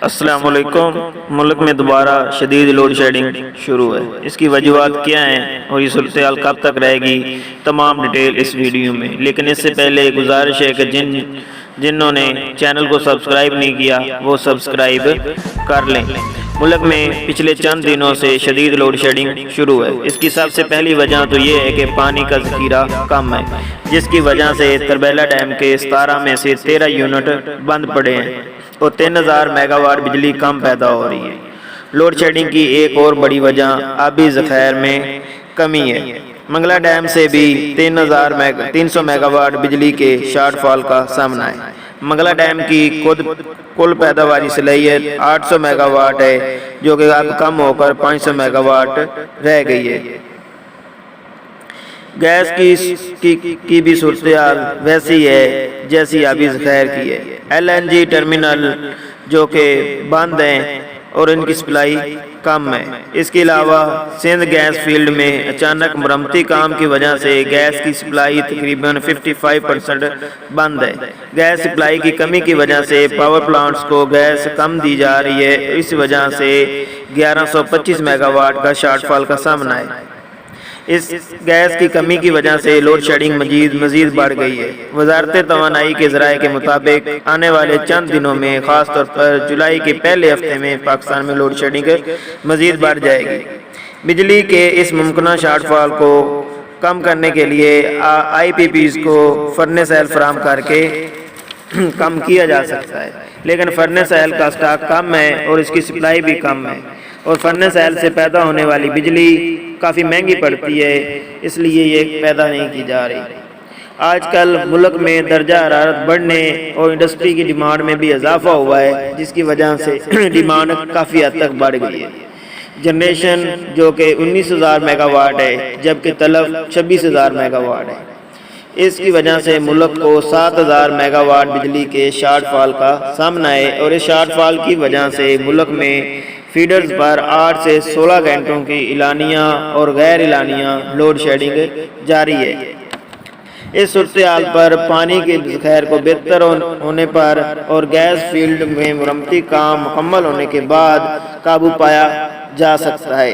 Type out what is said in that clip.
السلام علیکم۔ ملک میں دوبارہ شدید لوڈ شیڈنگ شروع ہے۔ اس کی وجوہات کیا ہیں اور یہ صورتحال کب تک رہے گی، تمام ڈیٹیل اس ویڈیو میں۔ لیکن اس سے پہلے گزارش ہے کہ جنہوں نے چینل کو سبسکرائب نہیں کیا وہ سبسکرائب کر لیں۔ ملک میں پچھلے چند دنوں سے شدید لوڈ شیڈنگ شروع ہے۔ اس کی سب سے پہلی وجہ تو یہ ہے کہ پانی کا ذخیرہ کم ہے، جس کی وجہ سے تربیلا ڈیم کے 17 میں سے 13 یونٹ بند پڑے ہیں اور 3000 میگا واٹ بجلی کم پیدا ہو رہی ہے۔ لوڈ شیڈنگ کی ایک اور بڑی وجہ آبی ذخائر میں کمی ہے۔ منگلا ڈیم سے بھی 300 میگا واٹ بجلی کے شارٹ فال کا سامنا ہے۔ منگلا ڈیم کی کل پیداواری صلاحیت 800 میگا واٹ ہے، جو کہ اب کم ہو کر 500 میگا واٹ رہ گئی ہے۔ گیس کی بھی صورتحال ویسی ہے جیسی آبی ذخائر کی ہے۔ LNG ٹرمینل جو کہ بند ہیں اور ان کی سپلائی کم ہے۔ اس کے علاوہ سندھ گیس فیلڈ میں اچانک مرمتی کام کی وجہ سے گیس کی سپلائی تقریباً 55% بند ہے۔ گیس سپلائی کی کمی کی وجہ سے پاور پلانٹس کو گیس کم دی جا رہی ہے، اس وجہ سے 1125 میگا واٹ کا شارٹ فال کا سامنا ہے۔ اس گیس کی کمی کی وجہ سے لوڈ شیڈنگ مزید بڑھ گئی ہے۔ وزارت توانائی کے ذرائع کے مطابق آنے والے چند دنوں میں، خاص طور پر جولائی کے پہلے ہفتے میں، پاکستان میں لوڈ شیڈنگ مزید بڑھ جائے گی۔ بجلی کے اس ممکنہ شارٹ فال کو کم کرنے کے لیے IPPs کو فرنس آئل فراہم کر کے کم کیا جا سکتا ہے، لیکن فرنس آئل کا سٹاک کم ہے اور اس کی سپلائی بھی کم ہے، اور فرنس آئل سے پیدا ہونے والی بجلی کافی مہنگی پڑتی ہے، اس لیے یہ پیدا نہیں کی جا رہی۔ آج کل ملک میں درجہ حرارت بڑھنے اور انڈسٹری کی ڈیمانڈ میں بھی اضافہ ہوا ہے، جس کی وجہ سے ڈیمانڈ کافی حد تک بڑھ گئی ہے۔ جنریشن جو کہ 19000 میگا واٹ ہے، جبکہ طلب 26000 میگا واٹ ہے۔ اس کی وجہ سے ملک کو 7000 میگا واٹ بجلی کے شارٹ فال کا سامنا ہے، اور اس شارٹ فال کی وجہ سے ملک میں فیڈرز پر 8 سے 16 گھنٹوں کی اعلانیہ اور غیر اعلانیہ لوڈ شیڈنگ جاری ہے۔ اس صورتحال پر پانی کے ذخائر کو بہتر ہونے پر اور گیس فیلڈ میں مرمتی کام مکمل ہونے کے بعد قابو پایا جا سکتا ہے۔